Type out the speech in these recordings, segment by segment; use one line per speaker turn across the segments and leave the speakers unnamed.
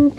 What's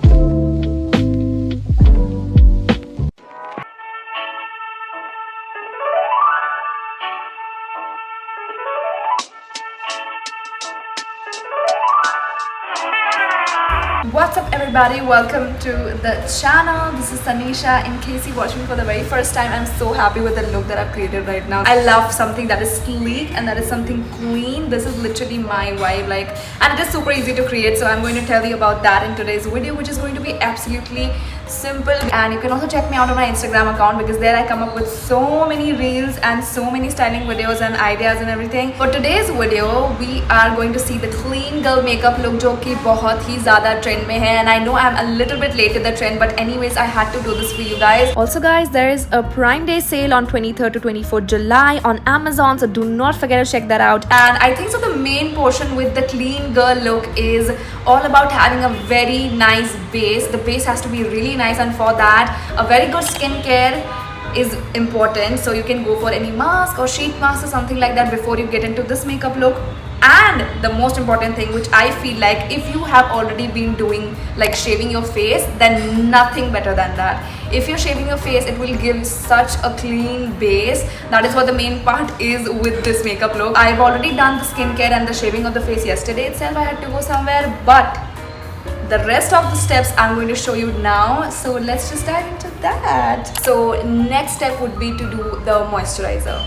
up everybody, welcome to the channel. This is Tanisha. In case you watch me for the very first time, I'm so happy with the look that I've created right now. I love something that is sleek and that is something clean. This is literally my vibe, and it is super easy to create, so I'm going to tell you about that in today's video, which is going to be absolutely simple. And you can also check me out on my Instagram account, because there I come up with so many reels and so many styling videos and ideas and everything. For today's video, we are going to see the clean girl makeup look, जो कि बहुत ही ज़्यादा trend में है. And I know I'm a little bit late to the trend, but anyways, I had to do this for you guys. Also guys, there is a Prime Day sale on 23rd to 24th July on Amazon, so do not forget to check that out. And I think so the main portion with the clean girl look is all about having a very nice base. The base has to be really nice, and for that a very good skincare is important. So you can go for any mask or sheet mask or something like that before you get into this makeup look. And the most important thing, which I feel like if you have already been doing like shaving your face, then nothing better than that. If you're shaving your face, it will give such a clean base. That is what the main part is with this makeup look. I've already done the skincare and the shaving of the face yesterday itself. I had to go somewhere, but the rest of the steps I'm going to show you now. So let's just dive into that. So next step would be to do the moisturizer.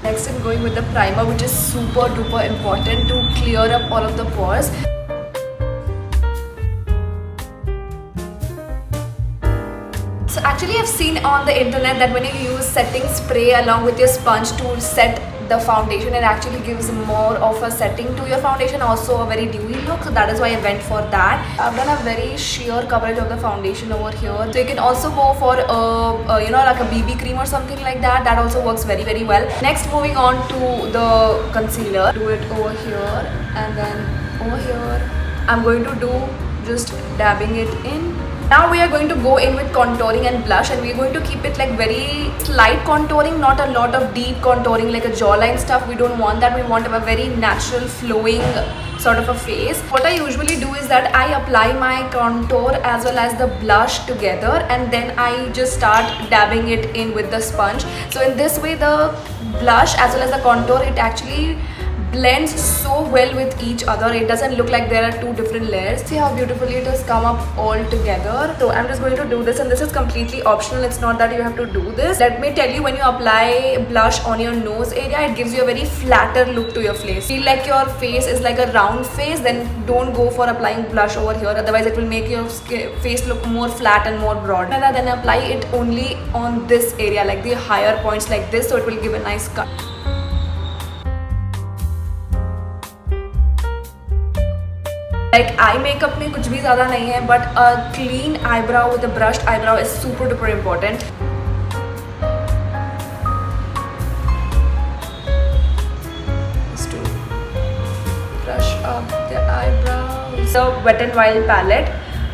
Next I'm going with the primer, which is super duper important to clear up all of the pores. So actually I've seen on the internet that when you use setting spray along with your sponge to set the foundation, it actually gives more of a setting to your foundation, also a very dewy look. So that is why I went for that. I've done a very sheer coverage of the foundation over here. So you can also go for a you know, like a BB cream or something like that. That also works very very well. Next, moving on to the concealer. Do it over here and then over here. I'm going to do just dabbing it in. Now we are going to go in with contouring and blush, and we are going to keep it like very light contouring, not a lot of deep contouring like a jawline stuff. We don't want that. We want a very natural flowing sort of a face. What I usually do is that I apply my contour as well as the blush together, and then I just start dabbing it in with the sponge. So in this way, the blush as well as the contour, it actually blends so well with each other. It doesn't look like there are two different layers. See how beautifully it has come up all together. So I'm just going to do this, and this is completely optional. It's not that you have to do this. Let me tell you, when you apply blush on your nose area, it gives you a very flatter look to your face. Feel like your face is like a round face, then don't go for applying blush over here. Otherwise it will make your face look more flat and more broad. And then apply it only on this area, like the higher points like this, so it will give a nice cut. Like eye makeup में कुछ भी ज़्यादा नहीं है, but a clean eyebrow with a brushed eyebrow is super duper important. Just to brush up the eyebrows. The Wet n Wild palette,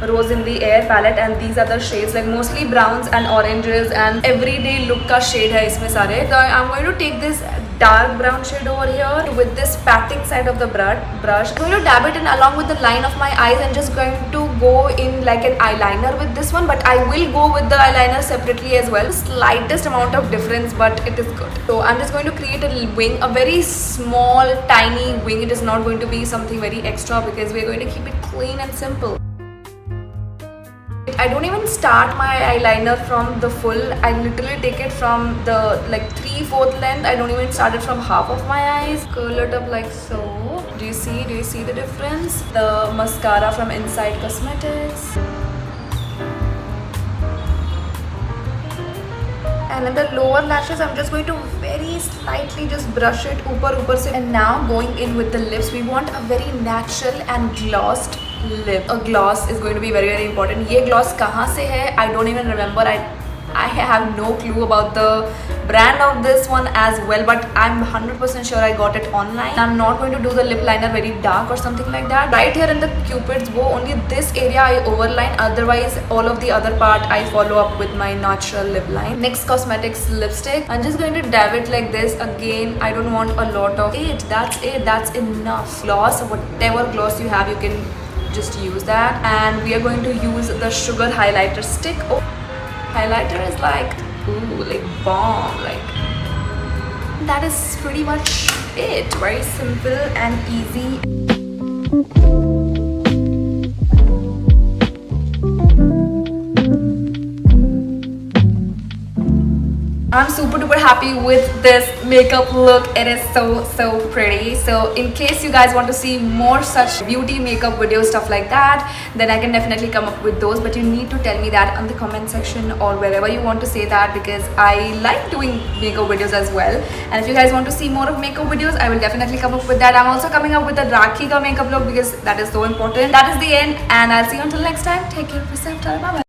Rose in the Air palette, and these are the shades, like mostly browns and oranges and everyday look का shade है इसमें सारे. So I'm going to take this dark brown shade over here with this patting side of the brush. I'm going to dab it in along with the line of my eyes, and just going to go in like an eyeliner with this one, but I will go with the eyeliner separately as well. Slightest amount of difference, but it is good. So I'm just going to create a little wing, a very small tiny wing. It is not going to be something very extra, because we're going to keep it clean and simple. I don't even start my eyeliner from the full. I literally take it from the like 3/4 length. I don't even start it from half of my eyes. Curl it up like so. Do you see the difference? The mascara from Inside Cosmetics. And in the lower lashes, I'm just going to very slightly just brush it upar se. And now going in with the lips, we want a very natural and glossed lip. A gloss is going to be very very important. ये gloss कहाँ से है? I don't even remember. I have no clue about the brand of this one as well, but I'm 100% sure I got it online. I'm not going to do the lip liner very dark or something like that. Right here in the Cupid's bow, only this area I overline, otherwise all of the other part I follow up with my natural lip line. NYX Cosmetics lipstick. I'm just going to dab it like this. Again, I don't want a lot of it. That's enough. Gloss, whatever gloss you have, you can just use that. And we are going to use the sugar highlighter stick. Oh, highlighter is like, ooh, like bomb. Like, that is pretty much it. Very simple and easy. I'm super duper happy with this makeup look. It is so pretty. So in case you guys want to see more such beauty makeup videos, stuff like that, then I can definitely come up with those, but you need to tell me that on the comment section or wherever you want to say that, because I like doing makeup videos as well. And if you guys want to see more of makeup videos, I will definitely come up with that. I'm also coming up with a Rakhi ka makeup look because that is so important. That is the end, and I'll see you until next time. Take care of yourself. Bye bye.